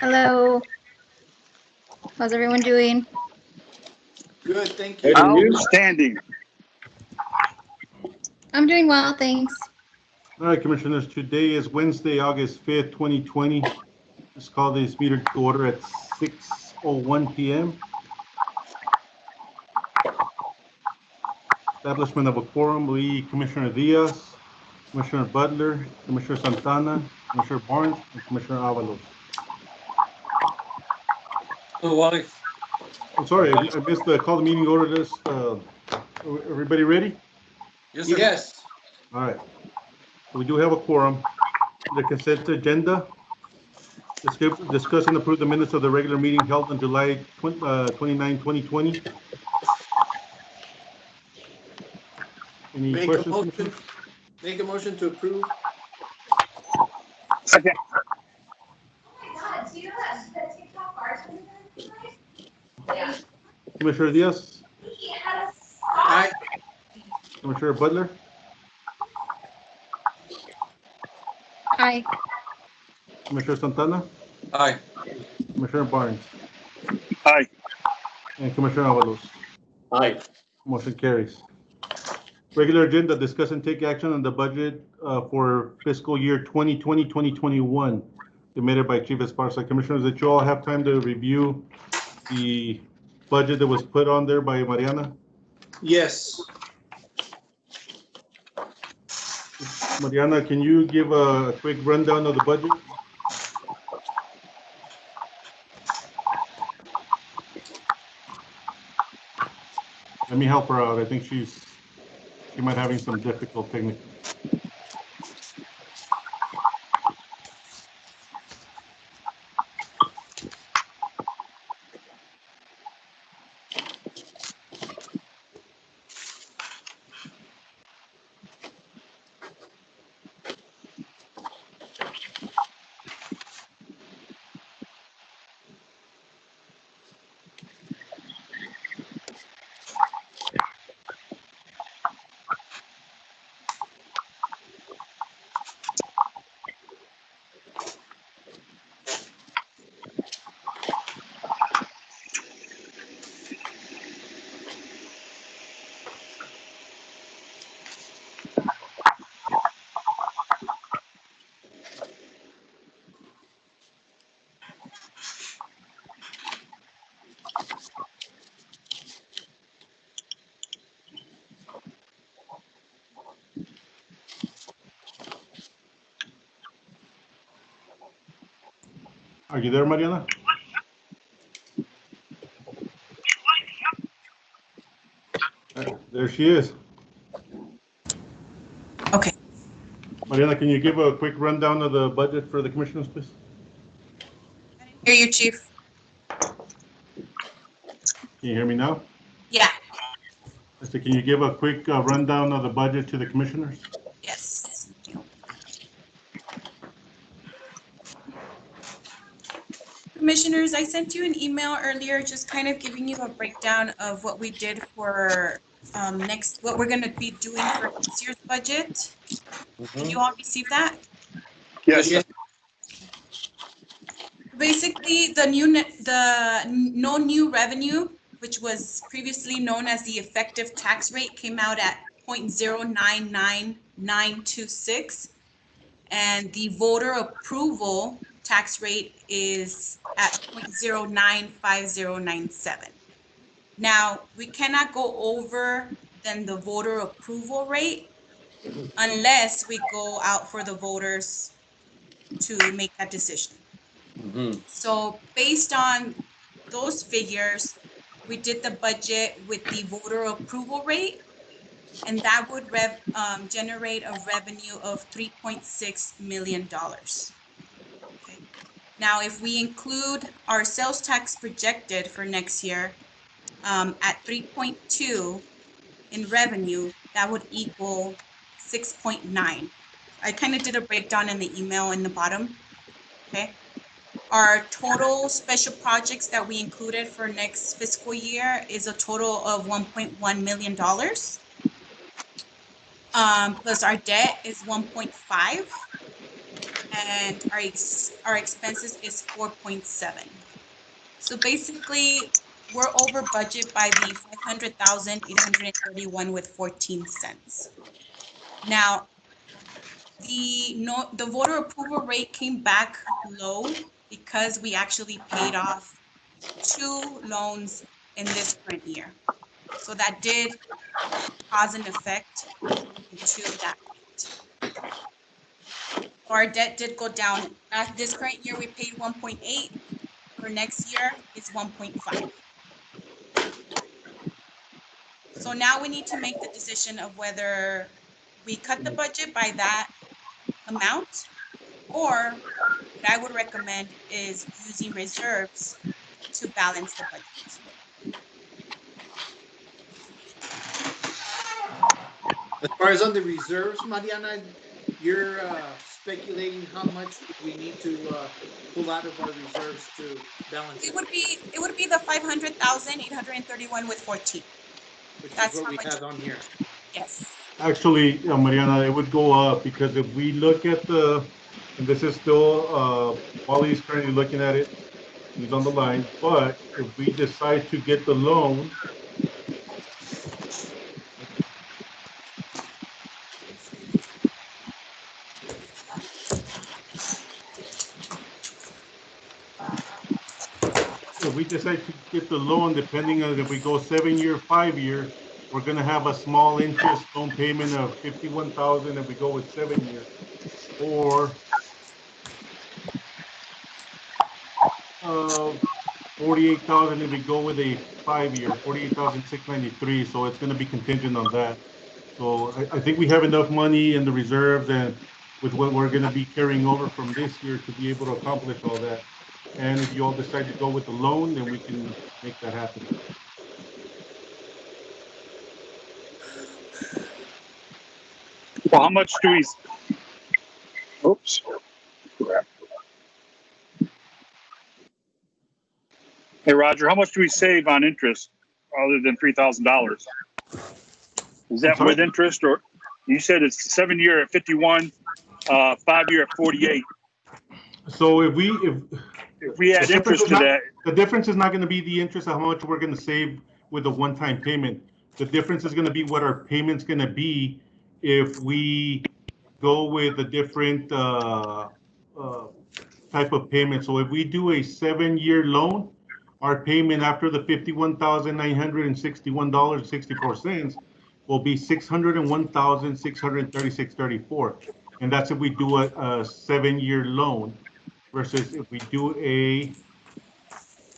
Hello. How's everyone doing? Good, thank you. Outstanding. I'm doing well, thanks. All right, Commissioners, today is Wednesday, August 5th, 2020. Let's call this meeting to order at 6:01 p.m. Establishment of a quorum, we Commissioner Diaz, Commissioner Butler, Commissioner Santana, Commissioner Barnes, and Commissioner Avalos. I'm sorry, I missed the call the meeting order list. Everybody ready? Yes, sir. Yes. All right. We do have a quorum. The consent agenda. Discuss and approve the minutes of the regular meeting held on July 29, 2020. Any Make a questions? motion. Make a motion to approve. Second. Commissioner Diaz, Aye. Commissioner Butler, Aye. Commissioner Santana, Aye. Commissioner Barnes, Aye. and Commissioner Avalos. Aye. Motion carries. Regular agenda, discuss and take action on the budget for fiscal year 2020-2021 submitted by Chief Esparza. Commissioners, did you all have time to review the budget that was put on there by Mariana? Yes. Mariana, can you give a quick rundown of the budget? Let me help her out. I think she might having some difficult technical. Are you there, Mariana? There she is. Okay. Mariana, can you give a quick rundown of the budget for the commissioners, please? Hear you, Chief. Can you hear me now? Yeah. I said, can you give a quick rundown of the budget to the commissioners? Yes. Commissioners, I sent you an email earlier just kind of giving you a breakdown of what we did for what we're going to be doing for this year's budget. Did you all receive that? Yes. Yes. Basically, the no new revenue, which was previously known as the effective tax rate, came out at 0.099926, and the voter approval tax rate is at 0.095097. Now, we cannot go over than the voter approval rate unless we go out for the voters to make that decision. So based on those figures, we did the budget with the voter approval rate, and that would generate a revenue of $3.6 million. Okay. Now, if we include our sales tax projected for next year at 3.2 in revenue, that would equal 6.9. I kind of did a breakdown in the email in the bottom. Okay. Our total special projects that we included for next fiscal year is a total of $1.1 million. Plus our debt is 1.5. and our expenses is 4.7. So basically, we're over budget by the 500,831 with 14 cents. Now, the voter approval rate came back low because we actually paid off 2 loans in this current year. So that did cause an effect into that rate. Our debt did go down. This current year, we paid 1.8. For next year, it's 1.5. So now we need to make the decision of whether we cut the budget by that amount, or what I would recommend is using reserves to balance the budget. As far as on the reserves, Mariana, you're speculating how much we need to pull out of our reserves to balance It it, would be the 500,831 with 14. which is That's what how we much. have on here. Yes. Actually, Mariana, it would go up because if we look at and this is still, Wally's currently looking at it, he's on the line, but if we decide to get the loan, if we decide to get the loan, depending on if we go 7-year, 5-year, we're gonna have a small interest loan payment of 51,000 if we go with 7 years, or 48,000 if we go with a 5-year, 48,693. So it's gonna be contingent on that. So I think we have enough money in the reserves and with what we're gonna be carrying over from this year to be able to accomplish all that. And if you all decide to go with the loan, then we can make that happen. Well, how much do we? Oops. Hey, Roger, how much do we save on interest other than $3,000? Is that sorry? with interest, or you said it's 7-year at 51, 5-year at 48? So if we add interest to that, the difference is not going to be the interest of how much we're going to save with a one-time payment. The difference is going to be what our payment's going to be if we go with a different type of payment. So if we do a 7-year loan, our payment after the $51,961.64 will be $601,636.34, and that's if we do a 7-year loan. Versus if we do a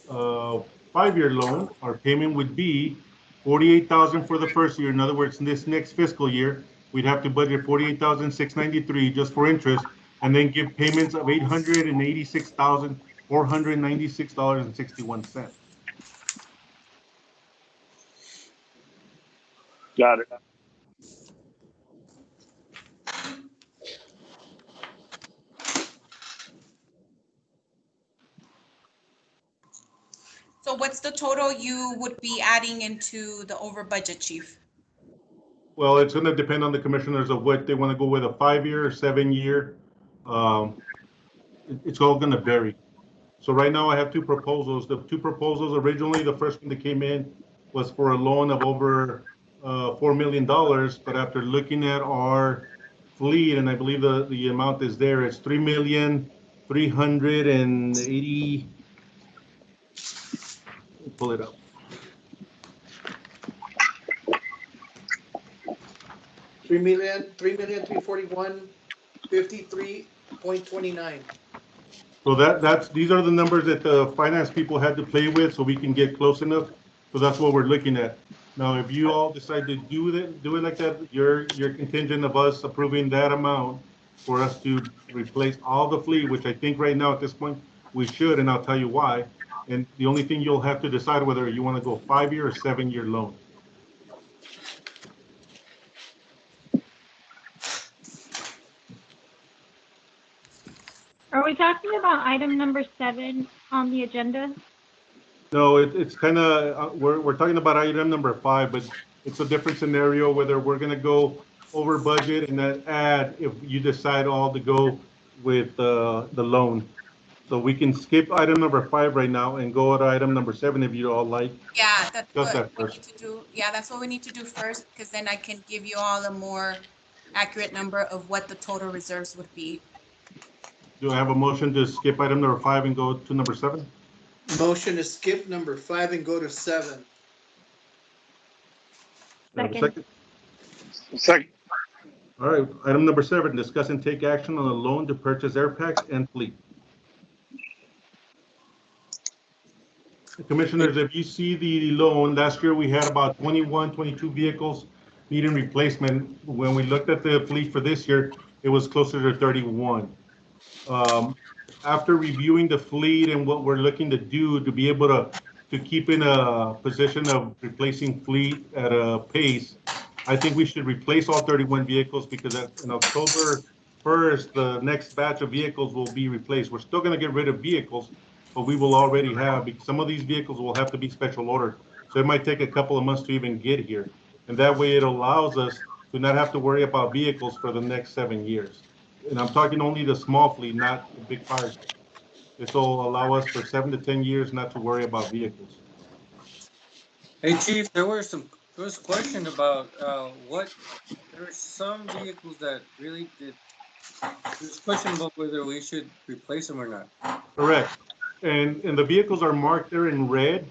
5-year loan, our payment would be 48,000 for the first year. In other words, in this next fiscal year, we'd have to budget 48,693 just for interest, and then give payments of $886,496.61. got it. So what's the total you would be adding into the over budget, Chief? Well, it's going to depend on the commissioners of what they want to go with, a 5-year or 7-year. It's all going to vary. So right now I have 2 proposals. The 2 proposals originally, the first one that came in was for a loan of over $4 million. But after looking at our fleet, and I believe the amount is there, it's $3,380,000. Pull it up. 3,341,53.29. So these are the numbers that the finance people had to play with, so we can get close enough. So that's what we're looking at. Now, if you all decide to do it like that, you're contingent of us approving that amount for us to replace all the fleet, which I think right now at this point we should, and I'll tell you why. And the only thing you'll have to decide whether you want to go 5-year or 7-year loan. Are we talking about item number 7 on the agenda? No, it's kind of, we're talking about item number 5, but it's a different scenario whether we're going to go over budget and then add if you decide all to go with the loan. So we can skip item number 5 right now and go to item number 7 if you all like. Yeah, that's Discuss what that we first. need to do. Yeah, that's what we need to do first, because then I can give you all a more accurate number of what the total reserves would be. Do I have a motion to skip item number 5 and go to number 7? Motion to skip number 5 and go to 7. Do I have a Second. Second. All right, item number 7, discuss and take action on a loan to purchase air packs and fleet. Commissioners, if you see the loan, last year we had about 21, 22 vehicles needing replacement. When we looked at the fleet for this year, it was closer to 31. After reviewing the fleet and what we're looking to do to be able to keep in a position of replacing fleet at a pace, I think we should replace all 31 vehicles because in October 1st, the next batch of vehicles will be replaced. We're still going to get rid of vehicles, but we will already have, because some of these vehicles will have to be special ordered. So it might take a couple of months to even get here. And that way it allows us to not have to worry about vehicles for the next 7 years. And I'm talking only the small fleet, not the big fire truck. This will allow us for 7 to 10 years not to worry about vehicles. Hey, Chief, there was a question about there are some vehicles that really there's question about whether we should replace them or not. Correct. And the vehicles are marked there in red,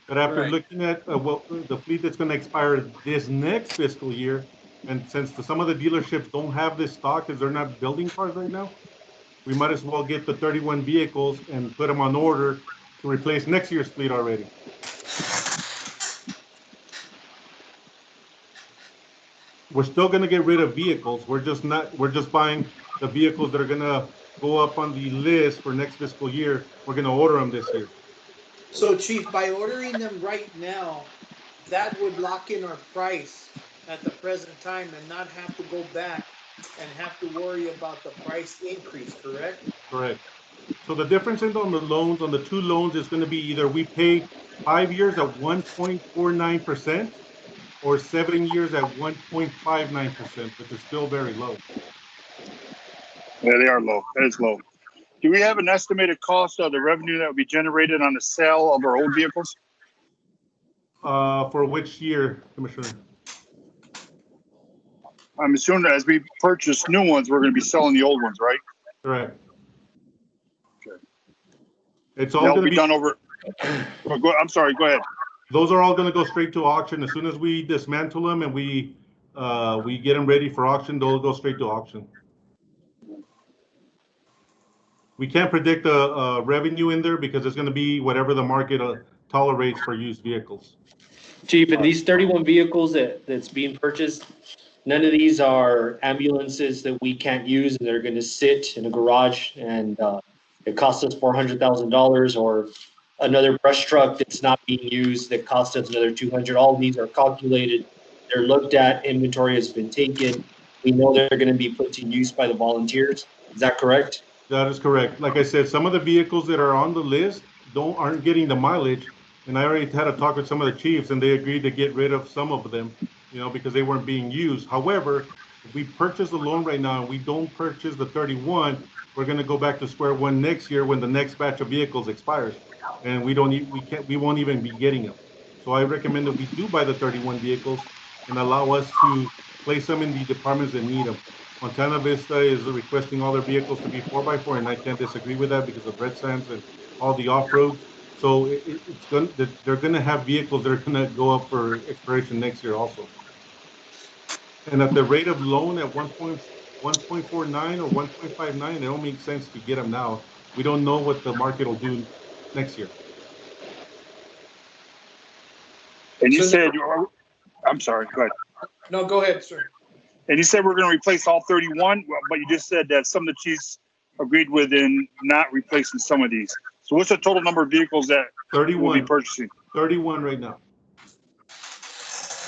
but after Right. looking at the fleet that's going to expire this next fiscal year, and since some of the dealerships don't have this stock because they're not building cars right now, we might as well get the 31 vehicles and put them on order to replace next year's fleet already. We're still going to get rid of vehicles. We're just buying the vehicles that are going to go up on the list for next fiscal year. We're going to order them this year. So, Chief, by ordering them right now, that would lock in our price at the present time and not have to go back and have to worry about the price increase, correct? Correct. So the difference on the loans, on the two loans, is going to be either we pay 5 years at 1.49% or 7 years at 1.59%, which is still very low. Yeah, they are low. That is low. Do we have an estimated cost of the revenue that would be generated on the sale of our old vehicles? For which year, Commissioner? I'm assuming that as we purchase new ones, we're going to be selling the old ones, right? Correct. Okay. It's all That'll going to be be done over. I'm sorry. Go ahead. Those are all going to go straight to auction. As soon as we dismantle them and we get them ready for auction, they'll go straight to auction. We can't predict a revenue in there because it's going to be whatever the market tolerates for used vehicles. Chief, and these 31 vehicles that's being purchased, none of these are ambulances that we can't use and they're going to sit in a garage and it costs us $400,000, or another brush truck that's not being used that costs us another $200,000. All these are calculated. They're looked at. Inventory has been taken. We know they're going to be put to use by the volunteers. Is that correct? That is correct. Like I said, some of the vehicles that are on the list aren't getting the mileage. And I already had a talk with some of the chiefs and they agreed to get rid of some of them, because they weren't being used. However, if we purchase a loan right now and we don't purchase the 31, we're going to go back to square one next year when the next batch of vehicles expires. And we won't even be getting them. So I recommend that we do buy the 31 vehicles and allow us to place them in the departments that need them. Montana Vista is requesting all their vehicles to be 4x4, and I can't disagree with that because of red sands and all the off-road. So they're going to have vehicles that are going to go up for expiration next year also. And at the rate of loan at 1.49 or 1.59, it don't make sense to get them now. We don't know what the market will do next year. And you said, I'm sorry, go ahead. No, go ahead, sir. And you said we're going to replace all 31, but you just said that some of the chiefs agreed with in not replacing some of these. So what's the total number of vehicles that 31. we'll be purchasing? 31 right now.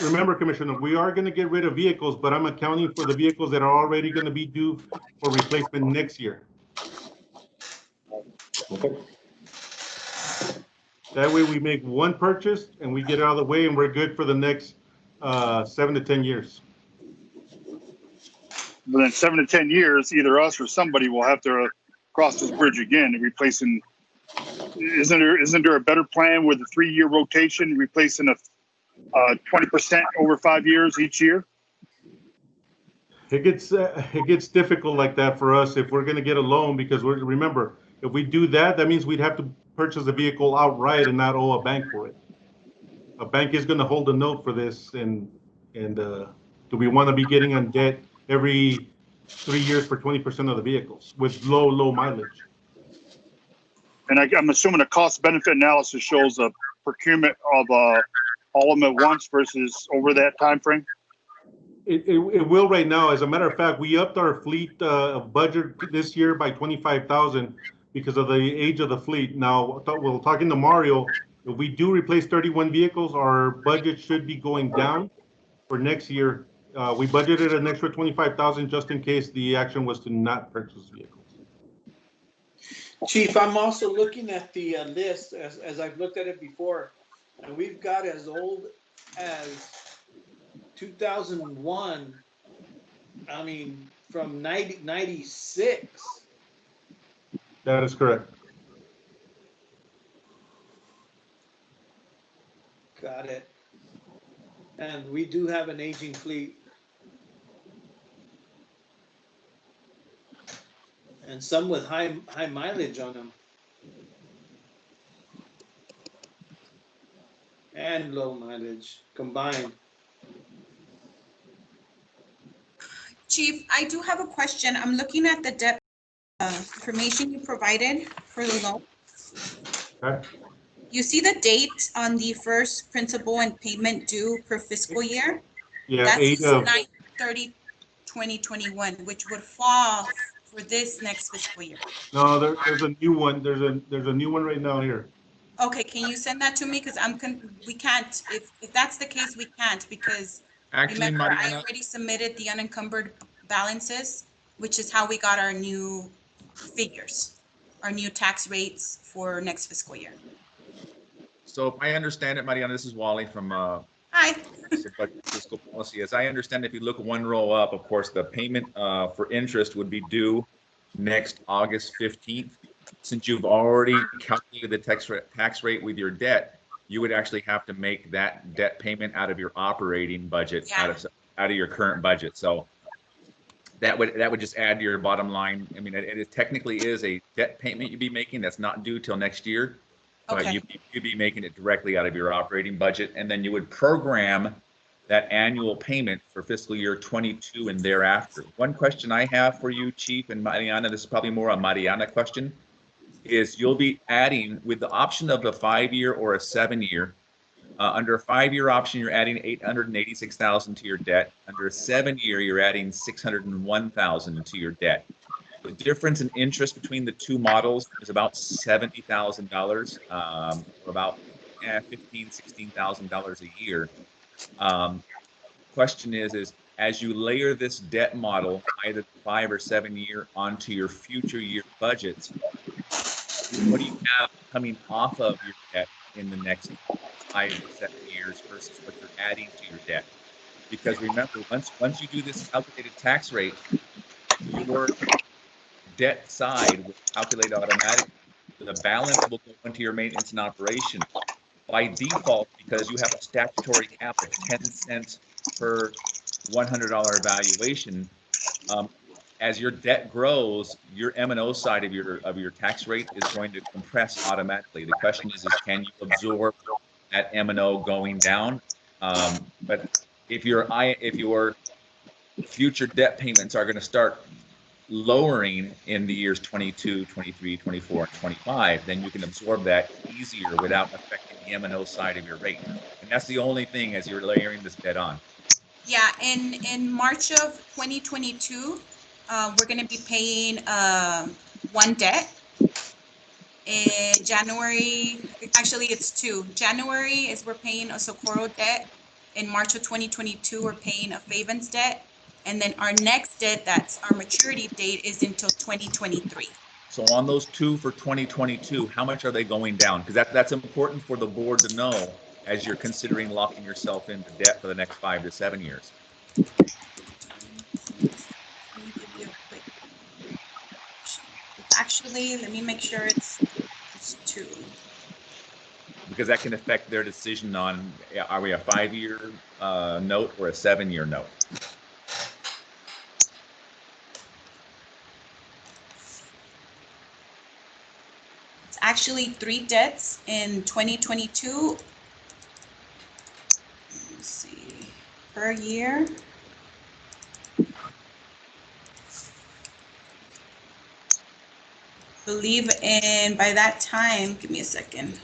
Remember, Commissioner, we are going to get rid of vehicles, but I'm accounting for the vehicles that are already going to be due for replacement next year. Okay. That way we make one purchase and we get it out of the way and we're good for the next 7 to 10 years. But in 7 to 10 years, either us or somebody will have to cross this bridge again and replacing. Isn't there a better plan with a 3-year rotation, replacing a 20% over 5 years each year? It gets difficult like that for us if we're going to get a loan, because remember, if we do that, that means we'd have to purchase the vehicle outright and not owe a bank for it. A bank is going to hold a note for this, and do we want to be getting on debt every 3 years for 20% of the vehicles with low mileage? And I'm assuming a cost benefit analysis shows a procurement of all of them at once versus over that time frame. It will right now. As a matter of fact, we upped our fleet budget this year by 25,000 because of the age of the fleet. Now, we're talking to Mario. If we do replace 31 vehicles, our budget should be going down for next year. We budgeted an extra 25,000 just in case the action was to not purchase vehicles. Chief, I'm also looking at the list as I've looked at it before, and we've got as old as 2001. I mean, from 96. That is correct. Got it. And we do have an aging fleet. And some with high mileage on them. And low mileage combined. Chief, I do have a question. I'm looking at the debt information you provided for the loan. Okay. You see the date on the first principal and payment due per fiscal year? Yeah, That's 9/30/2021, which would fall for this next fiscal year. No, there's a new one. There's a new one right now here. Okay, can you send that to me? Because we can't, if that's the case, we can't, because Actually, remember, I Mariana, already submitted the unencumbered balances, which is how we got our new figures, our new tax rates for next fiscal year. so if I understand it, Mariana, this is Wally from Hi. Fiscal Policy. As I understand, if you look one row up, of course, the payment for interest would be due next August 15th. Since you've already calculated the tax rate with your debt, you would actually have to make that debt payment out of your operating budget, Yeah. out of your current budget. So that would just add to your bottom line. I mean, it technically is a debt payment you'd be making that's not due till next year. But Okay. you'd be making it directly out of your operating budget, and then you would program that annual payment for fiscal year 22 and thereafter. One question I have for you, Chief, and Mariana, this is probably more a Mariana question, is you'll be adding, with the option of a 5-year or a 7-year, under a 5-year option, you're adding 886,000 to your debt. Under a 7-year, you're adding 601,000 to your debt. The difference in interest between the two models is about $70,000, about $16,000 a year. Question is as you layer this debt model, either 5 or 7 year, onto your future year budgets, what do you have coming off of your debt in the next 5 to 7 years versus what you're adding to your debt? Because remember, once you do this calculated tax rate, your debt side will calculate automatically. The balance will go into your maintenance and operation by default, because you have a statutory cap of 10 cents per $100 valuation. As your debt grows, your M&O side of your tax rate is going to compress automatically. The question is can you absorb that M&O going down? But if your future debt payments are going to start lowering in the years 22, 23, 24, and 25, then you can absorb that easier without affecting the M&O side of your rate. And that's the only thing as you're layering this debt on. Yeah, in March of 2022, we're going to be paying one debt. In January, actually it's 2. January is we're paying a Socorro debt. In March of 2022, we're paying a Favens debt. And then our next debt, that's our maturity date, is until 2023. So on those 2 for 2022, how much are they going down? Because that's important for the board to know as you're considering locking yourself into debt for the next 5 to 7 years. currently, let me make sure it's 2. Because that can affect their decision on, are we a 5-year note or a 7-year note? It's actually 3 debts in 2022. Let's see, per year. Believe in, by that time, give me a second.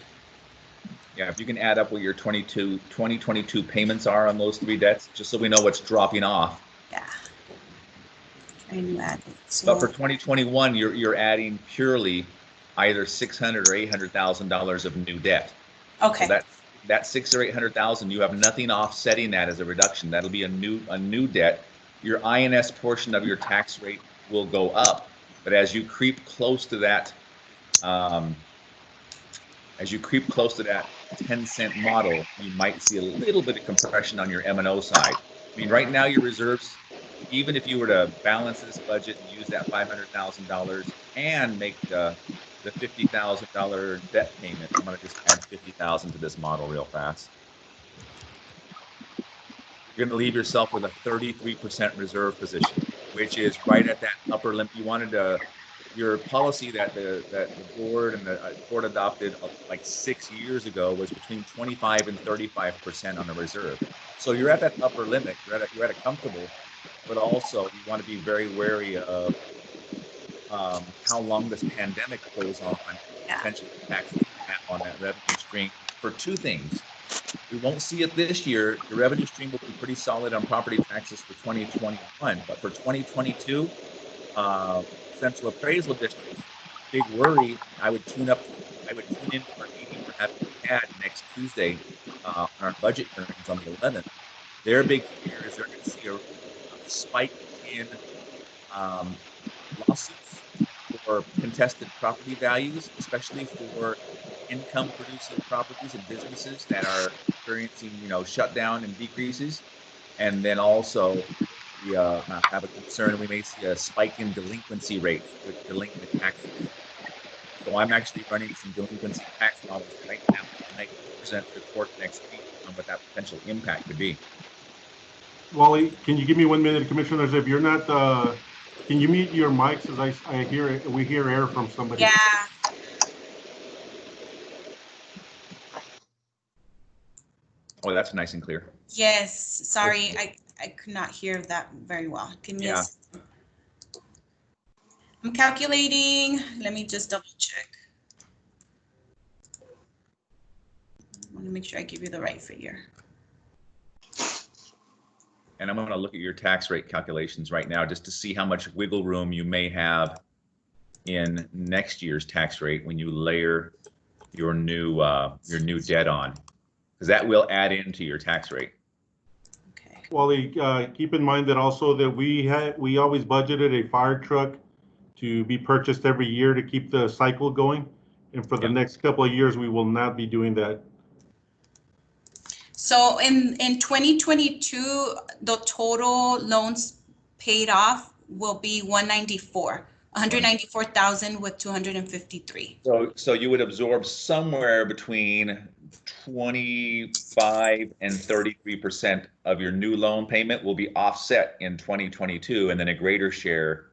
Yeah, if you can add up what your 2022 payments are on those 3 debts, just so we know what's dropping off. Yeah. Trying to add it. But for So, 2021, you're adding purely either $600,000 or $800,000 of new debt. okay. So that 600,000 or 800,000, you have nothing offsetting that as a reduction. That'll be a new debt. Your INS portion of your tax rate will go up, but as you creep close to that, 10-cent model, you might see a little bit of compression on your M&O side. I mean, right now your reserves, even if you were to balance this budget and use that $500,000 and make the $50,000 debt payment, I'm going to just add 50,000 to this model real fast. You're going to leave yourself with a 33% reserve position, which is right at that upper limit. You wanted your policy that the board and the court adopted like 6 years ago was between 25 and 35% on the reserve. So you're at that upper limit. You're at a comfortable, but also you want to be very wary of how long this pandemic goes on, potentially impacting on that revenue stream for 2 things. We won't see it this year. The revenue stream will be pretty solid on property taxes for 2021, but for 2022, Central Appraisal District, big worry. I would tune in for our meeting we're having next Tuesday on our budget hearings on the 11th. Their big fear is they're going to see a spike in lawsuits for contested property values, especially for income-producing properties and businesses that are experiencing, shutdown and decreases, and then also we have a concern we may see a spike in delinquency rates with delinquent taxes. So I'm actually running some delinquency tax models right now and I can present to the court next week on what that potential impact could be. Wally, can you give me 1 minute, Commissioners? If you're not, can you mute your mics as we hear air from somebody? Yeah. Oh, that's nice and clear. Yes. Sorry, I could not hear that very well. Give me a second. I'm calculating. Let me just double check. I want to make sure I give you the right figure. And I'm going to look at your tax rate calculations right now just to see how much wiggle room you may have in next year's tax rate when you layer your new debt on, because that will add into your tax rate. Okay. Wally, keep in mind that also that we always budgeted a fire truck to be purchased every year to keep the cycle going, and for the next couple of years we will not be doing that. So in 2022, the total loans paid off will be 194,000 with 253. So you would absorb somewhere between 25 and 33% of your new loan payment will be offset in 2022, and then a greater share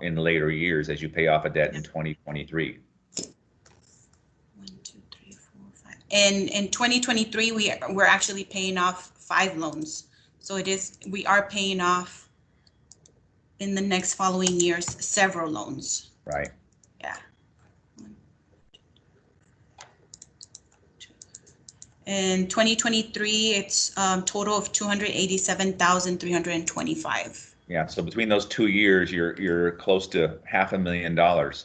in later years as you pay off a debt in 2023. 1, 2, 3, 4, 5. In 2023, we're actually paying off 5 loans. So we are paying off in the next following years several loans. Right. Yeah. In 2023, it's total of 287,325. Yeah. So between those 2 years, you're close to $500,000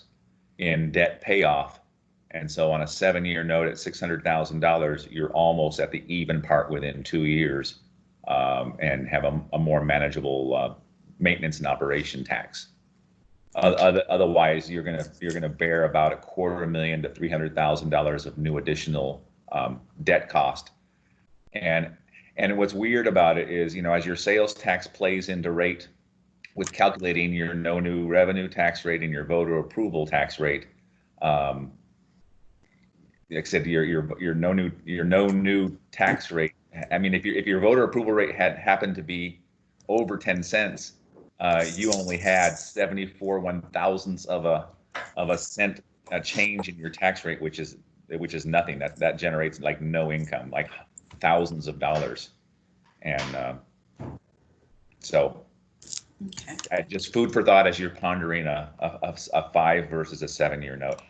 in debt payoff, and so on a 7-year note at $600,000, you're almost at the even part within 2 years, and have a more manageable maintenance and operation tax. Otherwise, you're gonna bear about $250,000 to $300,000 of new additional debt cost. And what's weird about it is, as your sales tax plays into rate, with calculating your no new revenue tax rate and your voter approval tax rate. Like I said, your no new tax rate. I mean, if your voter approval rate had happened to be over 10 cents, you only had 74 1,000ths of a cent change in your tax rate, which is nothing. That generates like no income, like thousands of dollars, and so. Okay. Just food for thought as you're pondering a 5 versus a 7-year note.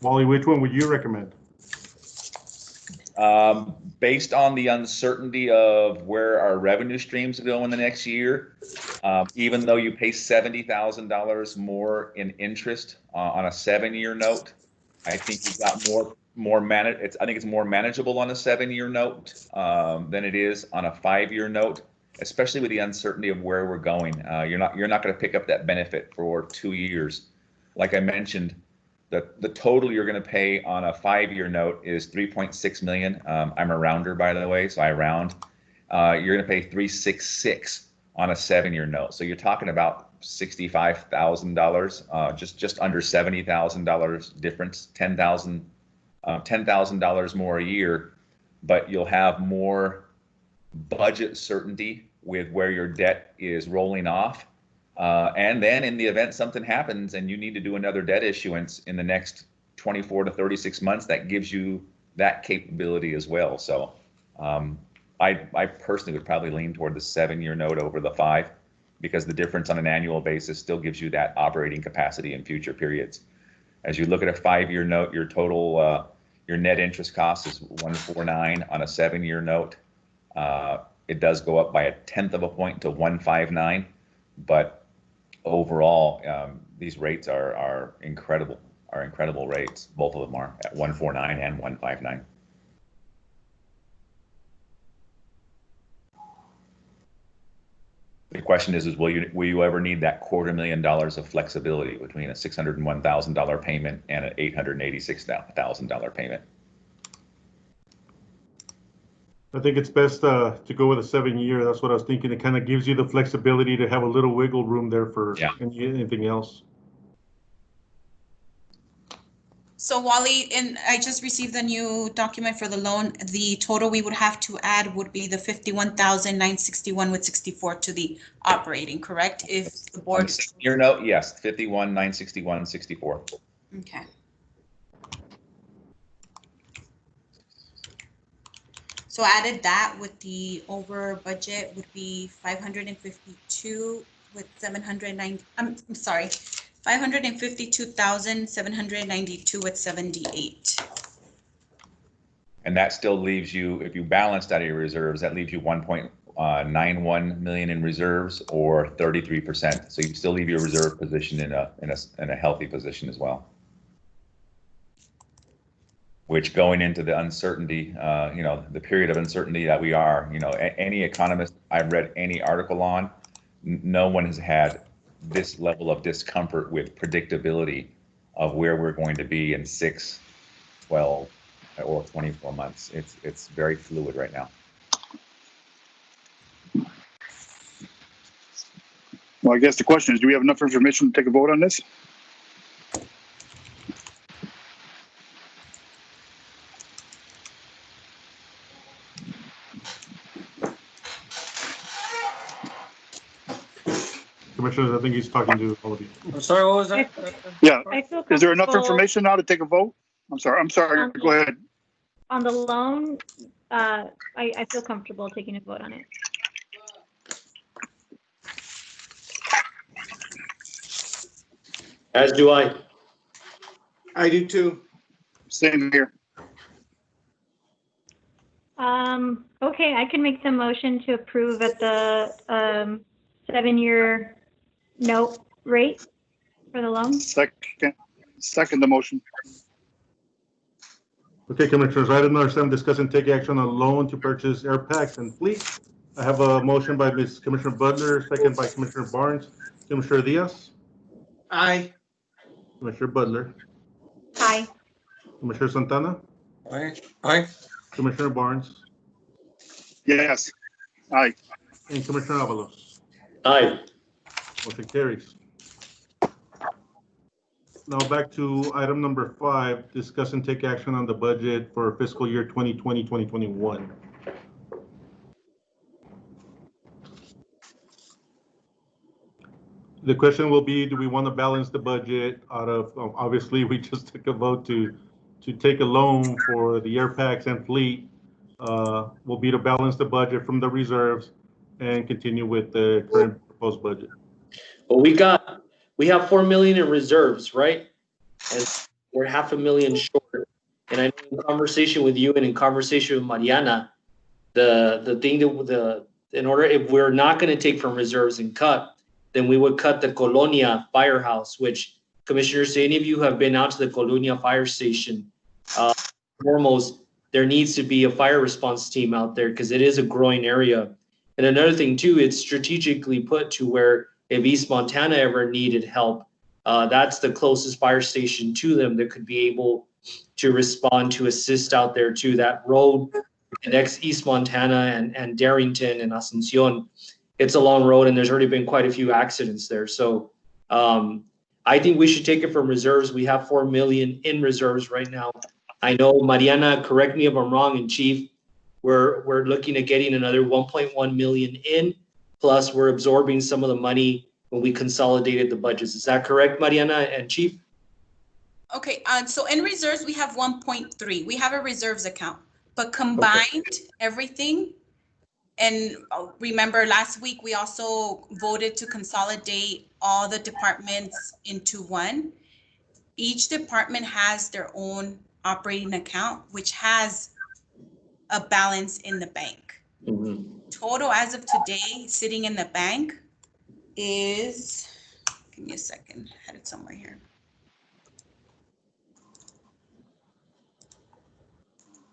Wally, which one would you recommend? Based on the uncertainty of where our revenue streams go in the next year, even though you pay $70,000 more in interest on a 7-year note, I think you've got I think it's more manageable on a 7-year note than it is on a 5-year note, especially with the uncertainty of where we're going. You're not going to pick up that benefit for 2 years. Like I mentioned, the total you're going to pay on a 5-year note is $3.6 million. I'm a rounder, by the way, so I round. You're going to pay $366 on a 7-year note. So you're talking about $65,000, just under $70,000 difference, $10,000 more a year, but you'll have more budget certainty with where your debt is rolling off. And then in the event something happens and you need to do another debt issuance in the next 24 to 36 months, that gives you that capability as well. So I personally would probably lean toward the 7-year note over the 5, because the difference on an annual basis still gives you that operating capacity in future periods. As you look at a 5-year note, your total, your net interest cost is 149 on a 7-year note. It does go up by 1/10 of a point to 159, but overall, these rates are incredible rates. Both of them are at 149 and 159. The question is will you ever need that $250,000 of flexibility between a $601,000 payment and an $886,000 payment? I think it's best to go with a 7-year. That's what I was thinking. It kind of gives you the flexibility to have a little wiggle room there for anything else. So Wally, I just received the new document for the loan. The total we would have to add would be the $51,961.64 to the operating, correct? If the board. Your note, yes, $51,961.64. Okay. So added that with the over budget would be 552 with 709. I'm sorry, 552,792 with 78. And that still leaves you, if you balance out of your reserves, that leaves you 1.91 million in reserves, or 33%. So you still leave your reserve position in a healthy position as well. Which, going into the uncertainty, the period of uncertainty that we are, any economist I've read any article on, no one has had this level of discomfort with predictability of where we're going to be in 6, 12, or 24 months. It's very fluid right now. Well, I guess the question is, do we have enough information to take a vote on this? Commissioners, I think he's talking to all of you. I'm sorry, what was that? Yeah. I feel Is there enough comfortable information now to take a vote? I'm sorry. Go ahead. on the loan. I feel comfortable taking a vote on it. As do I. I do too. Same here. Okay, I can make the motion to approve at the 7-year note rate for the loan. Second the motion. Okay, Commissioners, item number 7, discuss and take action on a loan to purchase air packs and fleet. I have a motion by Commissioner Butler, second by Commissioner Barnes. Commissioner Diaz? Aye. Commissioner Butler? Aye. Commissioner Santana? Aye. Commissioner Barnes? Yes. Aye. And Commissioner Avalos? Aye. Motion carries. Now back to item number 5, discuss and take action on the budget for fiscal year 2020, 2021. The question will be, do we want to balance the budget out of, obviously, we just took a vote to take a loan for the air packs and fleet, will be to balance the budget from the reserves and continue with the current proposed budget. Well, we have 4 million in reserves, right? And we're $500,000 short. And I know in conversation with you and in conversation with Mariana, the thing that in order, if we're not going to take from reserves and cut, then we would cut the Colonia firehouse, which, commissioners, any of you have been out to the Colonia fire station, foremost, there needs to be a fire response team out there because it is a growing area. And another thing too, it's strategically put to where if East Montana ever needed help, that's the closest fire station to them that could be able to respond, to assist out there too. That road connects East Montana and Darrington and Asuncion. It's a long road and there's already been quite a few accidents there. So I think we should take it from reserves. We have 4 million in reserves right now. I know, Mariana, correct me if I'm wrong, and Chief, we're looking at getting another 1.1 million in, plus we're absorbing some of the money when we consolidated the budgets. Is that correct, Mariana and Chief? Okay, so in reserves, we have 1.3. We have a reserves account, but combined everything, and remember last week, we also voted to consolidate all the departments into one. Each department has their own operating account, which has a balance in the bank. Total as of today, sitting in the bank is, give me a second, I had it somewhere here.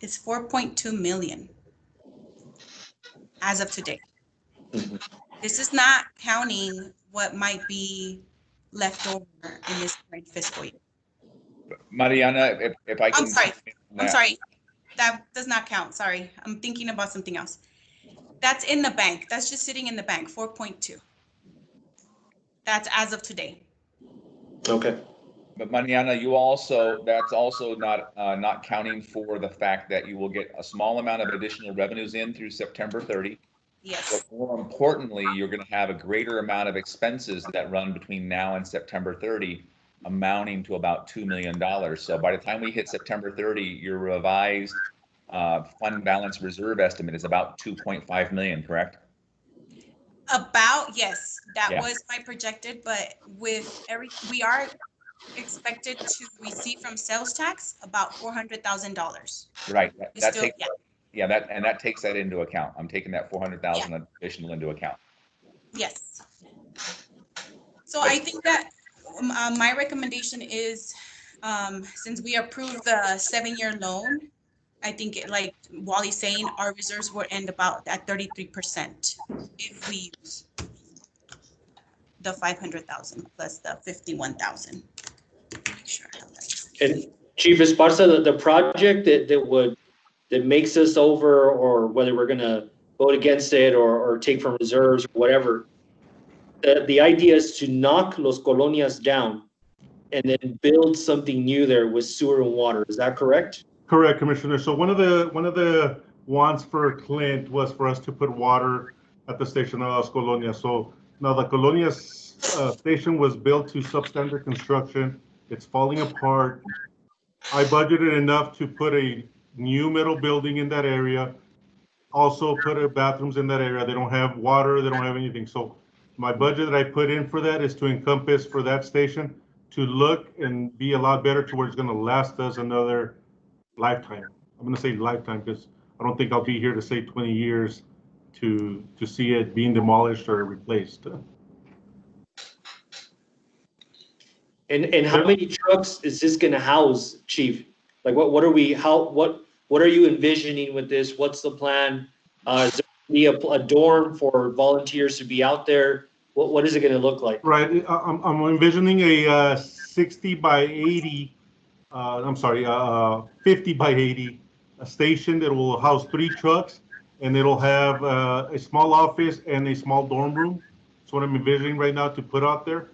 It's 4.2 million as of today. This is not counting what might be left over in this current fiscal year. Mariana, if I can. I'm sorry. That does not count. Sorry. I'm thinking about something else. That's in the bank. That's just sitting in the bank, 4.2. That's as of today. Okay. But Mariana, that's also not counting for the fact that you will get a small amount of additional revenues in through September 30. Yes. But more importantly, you're going to have a greater amount of expenses that run between now and September 30, amounting to about $2 million. So by the time we hit September 30, your revised fund balance reserve estimate is about 2.5 million, correct? Yes, that was my projected, but with we are expected to receive from sales tax about $400,000. Right. That takes that into account. I'm taking that 400,000 additional into account. Yes. So I think that my recommendation is, since we approved the 7-year loan, I think like Wally's saying, our reserves will end about at 33% if we use the 500,000 plus the 51,000. Make sure I have that. And Chief Esparza, the project that makes us over, or whether we're gonna vote against it or take from reserves or whatever, the idea is to knock Los Colonias down and then build something new there with sewer and water. Is that correct? Correct, Commissioner. So one of the wants for Clint was for us to put water at the station of Las Colonias. So now the Colonias station was built to substandard construction. It's falling apart. I budgeted enough to put a new metal building in that area. Also put bathrooms in that area. They don't have water. They don't have anything. So my budget that I put in for that is to encompass for that station to look and be a lot better to where it's going to last us another lifetime. I'm going to say lifetime because I don't think I'll be here to say 20 years to see it being demolished or replaced. And how many trucks is this going to house, Chief? Like what are you envisioning with this? What's the plan? Is there be a dorm for volunteers to be out there? What is it going to look like? Right. I'm envisioning a 60 by 80. 50 by 80, a station that will house 3 trucks, and it'll have a small office and a small dorm room. That's what I'm envisioning right now to put out there.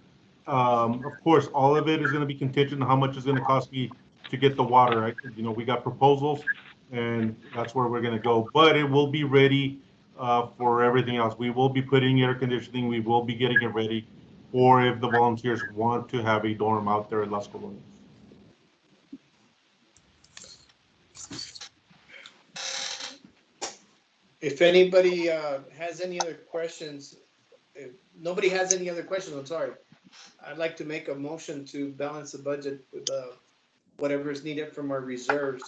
Of course, all of it is going to be contingent on how much it's going to cost me to get the water. We got proposals, and that's where we're going to go. But it will be ready for everything else. We will be putting air conditioning. We will be getting it ready for if the volunteers want to have a dorm out there at Las Colonias. If anybody has any other questions, if nobody has any other questions, I'm sorry. I'd like to make a motion to balance the budget with whatever is needed from our reserves.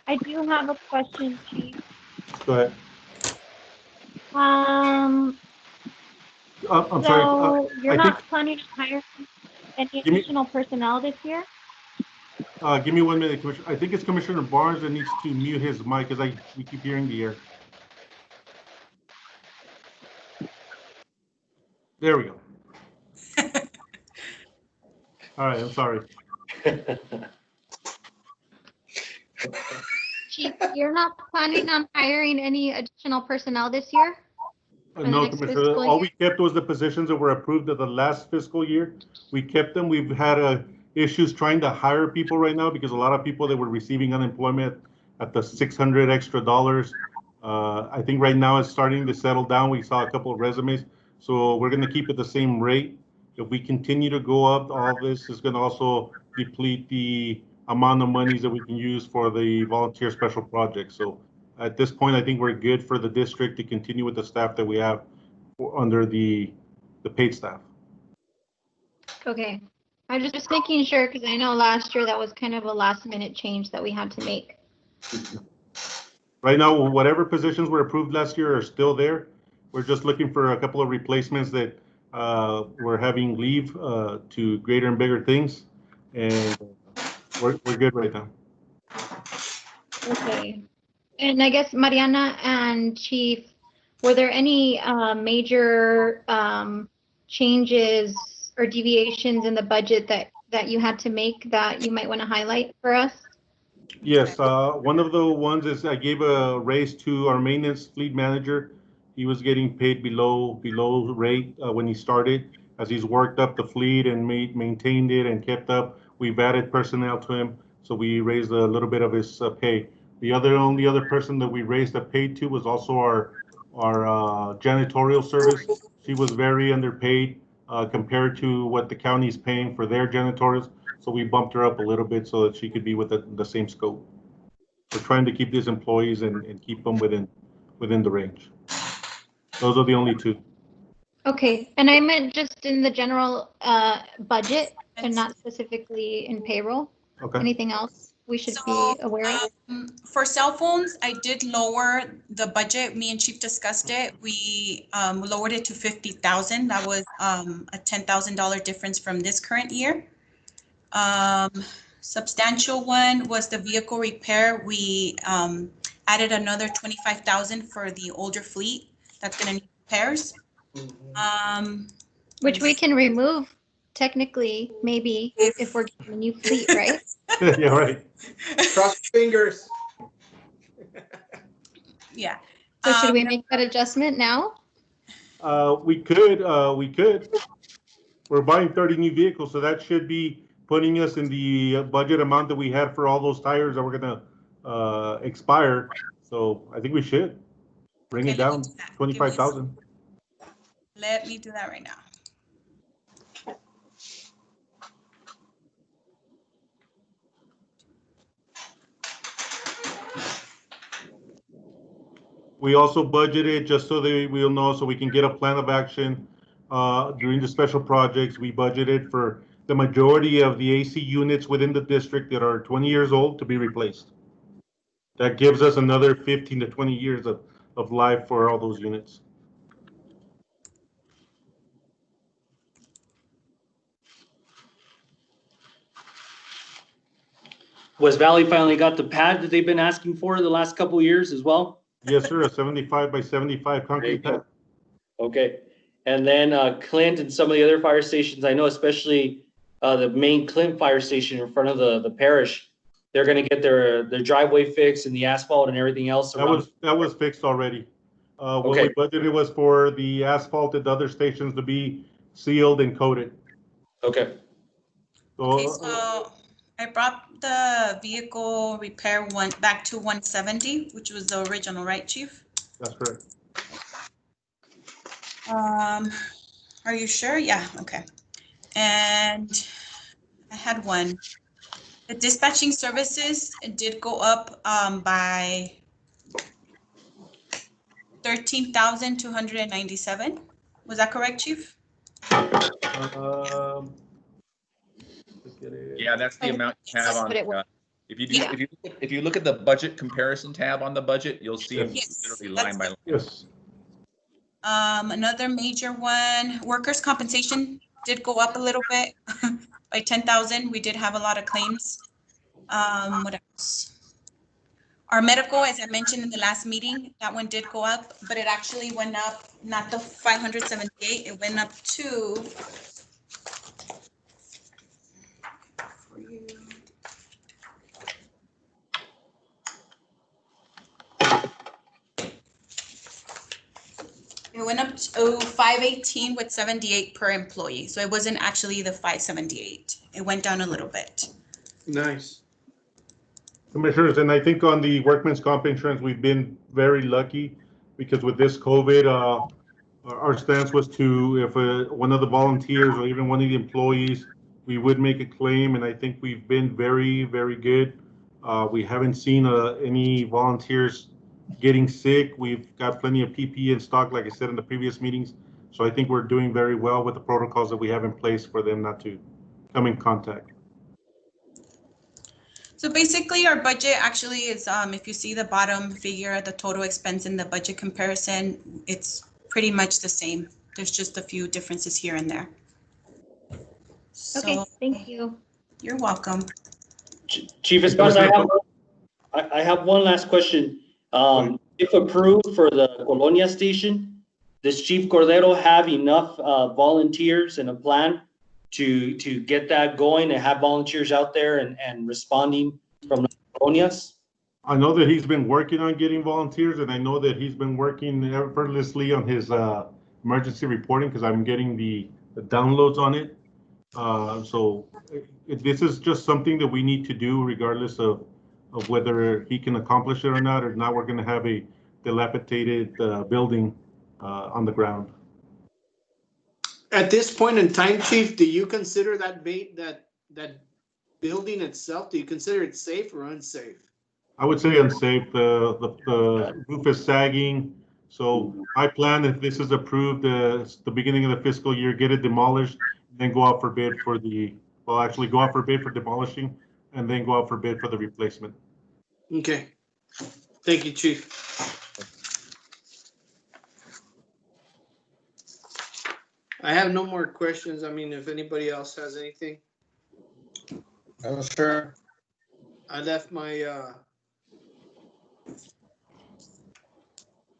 I do have a question, Chief. Go ahead. I'm I'm sorry. So you're I not planning to hire any Give me- additional personnel this year? Give me 1 minute, Commissioner. I think it's Commissioner Barnes that needs to mute his mic because we keep hearing the air. There we go. All right, I'm sorry. Chief, you're not planning on hiring any additional personnel this year? For the No, next Commissioner, fiscal all year? we kept was the positions that were approved of the last fiscal year. We kept them. We've had issues trying to hire people right now because a lot of people that were receiving unemployment at the $600 extra. I think right now it's starting to settle down. We saw a couple of resumes. So we're going to keep it the same rate. If we continue to go up, all this is going to also deplete the amount of monies that we can use for the volunteer special projects. So at this point, I think we're good for the district to continue with the staff that we have under the paid staff. Okay. I'm just making sure because I know last year that was kind of a last minute change that we had to make. Right now, whatever positions were approved last year are still there. We're just looking for a couple of replacements that we're having leave to greater and bigger things. And we're good right now. Okay. And I guess Mariana and Chief, were there any major changes or deviations in the budget that you had to make that you might want to highlight for us? Yes, one of the ones is I gave a raise to our maintenance fleet manager. He was getting paid below rate when he started. As he's worked up the fleet and maintained it and kept up, we've added personnel to him, so we raised a little bit of his pay. The only other person that we raised the pay to was also our janitorial service. She was very underpaid compared to what the county's paying for their janitorials. So we bumped her up a little bit so that she could be with the same scope. We're trying to keep these employees and keep them within the range. Those are the only two. Okay, and I meant just in the general budget and not specifically in payroll. Okay. Anything else we should be aware of? For cell phones, I did lower the budget. Me and Chief discussed it. We lowered it to 50,000. That was a $10,000 difference from this current year. Substantial one was the vehicle repair. We added another 25,000 for the older fleet that's going to need repairs. Which we can remove technically, maybe if we're getting a new fleet, right? Yeah, right. Cross fingers. Yeah. So should we make that adjustment now? We could. We're buying 30 new vehicles, so that should be putting us in the budget amount that we had for all those tires that were gonna expire. So I think we should bring it down 25,000. Let me do that right now. We also budgeted, just so that we'll know, so we can get a plan of action during the special projects. We budgeted for the majority of the AC units within the district that are 20 years old to be replaced. That gives us another 15 to 20 years of life for all those units. Was Valley finally got the pad that they've been asking for the last couple of years as well? Yes, sir, a 75 by 75 concrete pad. Okay. And then Clint and some of the other fire stations, I know especially the main Clint fire station in front of the parish, they're going to get their driveway fixed and the asphalt and everything else. That was fixed already. What we budgeted was for the asphalt at the other stations to be sealed and coated. Okay. Okay, so I brought the vehicle repair one back to 170, which was the original, right, Chief? That's correct. Are you sure? Yeah, okay. And I had one. The dispatching services did go up by 13,297. Was that correct, Chief? Yeah, that's the amount you have on. If you do, Yeah. if you look at the budget comparison tab on the budget, you'll see them Yes, literally line by line. Yes. Another major one, workers' compensation did go up a little bit by 10,000. We did have a lot of claims. What else? Our medical, as I mentioned in the last meeting, that one did go up, but it actually went up, not the 578, it went up to. It went up to 518 with 78 per employee. So it wasn't actually the 578. It went down a little bit. Nice. Commissioners, and I think on the workman's comp insurance, we've been very lucky because with this COVID, our stance was to, if one of the volunteers or even one of the employees, we would make a claim, and I think we've been very, very good. We haven't seen any volunteers getting sick. We've got plenty of PPE in stock, like I said in the previous meetings. So I think we're doing very well with the protocols that we have in place for them not to come in contact. So basically our budget actually is, if you see the bottom figure, the total expense in the budget comparison, it's pretty much the same. There's just a few differences here and there. Okay, So, thank you. you're welcome. Chief Esparza, I have one last question. If approved for the Colonia station, does Chief Cordero have enough volunteers and a plan to get that going and have volunteers out there and responding from the colonias? I know that he's been working on getting volunteers, and I know that he's been working effortlessly on his emergency reporting because I'm getting the downloads on it. So this is just something that we need to do regardless of whether he can accomplish it or not. Or not, we're going to have a dilapidated building on the ground. At this point in time, Chief, do you consider that building itself, do you consider it safe or unsafe? I would say unsafe. The roof is sagging. So my plan, if this is approved, the beginning of the fiscal year, get it demolished, then go out for bid for actually go out for bid for demolishing, and then go out for bid for the replacement. Okay. Thank you, Chief. I have no more questions. I mean, if anybody else has anything. Oh, sure. I left my,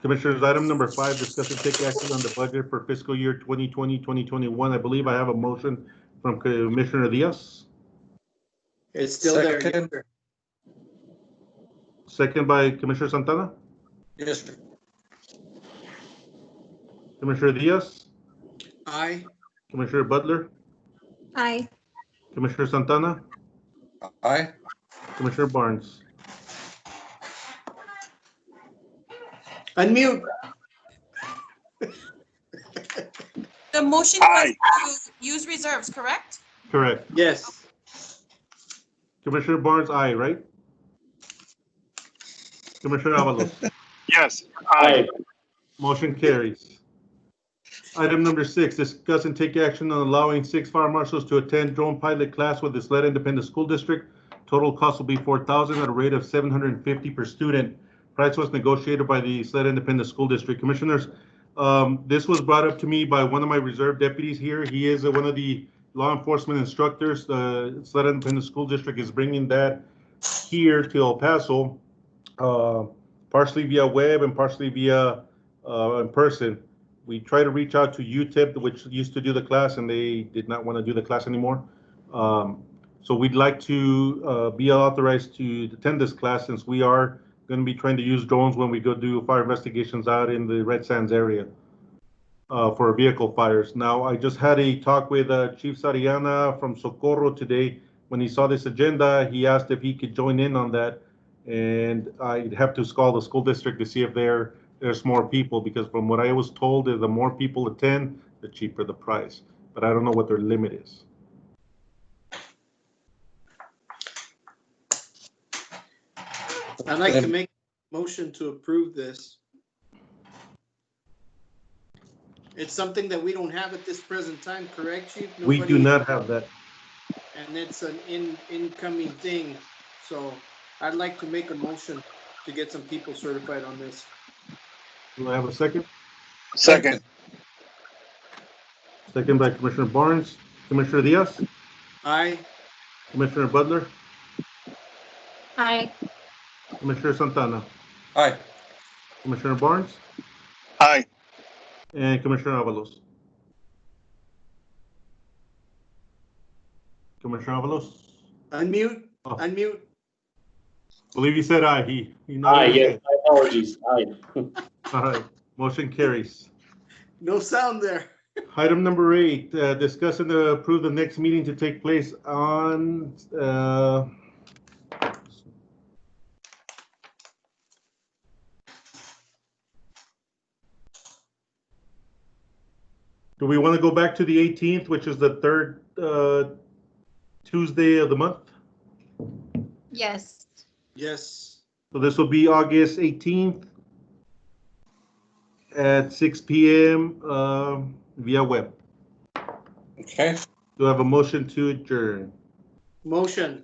Commissioners, item number 5, discuss and take action on the budget for fiscal year 2020-2021. I believe I have a motion from Commissioner Diaz. it's still there. Second. Yes, sir. Second by Commissioner Santana. Yes, sir. Commissioner Diaz, Aye. Commissioner Butler, Aye. Commissioner Santana, Aye. Commissioner Barnes. Unmute. The motion was to use reserves, correct? Correct. Yes. Commissioner Barnes, aye, right? Commissioner Avalos. Yes. Aye. Motion carries. Item number 6, discuss and take action on allowing 6 fire marshals to attend drone pilot class with the Sled Independent School District. Total cost will be $4,000 at a rate of $750 per student. Price was negotiated by the Sled Independent School District. Commissioners, this was brought up to me by one of my reserve deputies here. He is one of the law enforcement instructors. The Sled Independent School District is bringing that here to El Paso, partially via web and partially via in person. We try to reach out to UTEP, which used to do the class, and they did not want to do the class anymore. So we'd like to be authorized to attend this class since we are gonna be trying to use drones when we go do fire investigations out in the Red Sands area for vehicle fires. Now, I just had a talk with Chief Sariana from Socorro today. When he saw this agenda, he asked if he could join in on that. And I'd have to call the school district to see if there's more people, because from what I was told, is the more people attend, the cheaper the price. But I don't know what their limit is. I'd like to make a motion to approve this. It's something that we don't have at this present time, correct, Chief? We do Nobody- not have that. And it's an incoming thing, so I'd like to make a motion to get some people certified on this. Do I have a second? Second. Second by Commissioner Barnes. Commissioner Diaz? Aye. Commissioner Butler? Aye. Commissioner Santana? Aye. Commissioner Barnes? Aye. And Commissioner Avalos? Commissioner Avalos? Unmute, Oh. unmute. Believe you said aye. He Aye, nodded. yes, my apologies, aye. All right, motion carries. No sound there. Item number 8, discuss and approve the next meeting to take place on, do we want to go back to the 18th, which is the third Tuesday of the month? Yes. Yes. So this will be August 18th at 6 p.m. Via web. Okay. Do I have a motion to adjourn? Motion.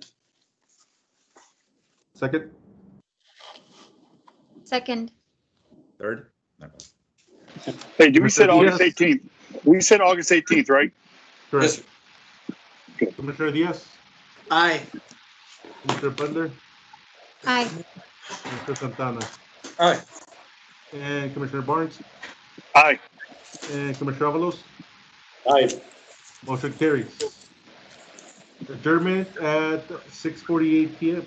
Second? Second. Third? No. Hey, we said Commissioner August Diaz? 18th. We said August 18th, right? Correct. Yes. Commissioner Diaz? Aye. Commissioner Butler? Aye. Commissioner Santana? Aye. And Commissioner Barnes? Aye. And Commissioner Avalos? Aye. Motion carries. Adjournment at 6:48 p.m.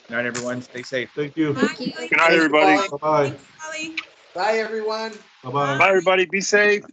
Good night, everyone. Stay safe. Thank you. Thank you. Good night, everybody. Bye-bye. Holly. Bye, everyone. Bye-bye. Bye, everybody. Be safe.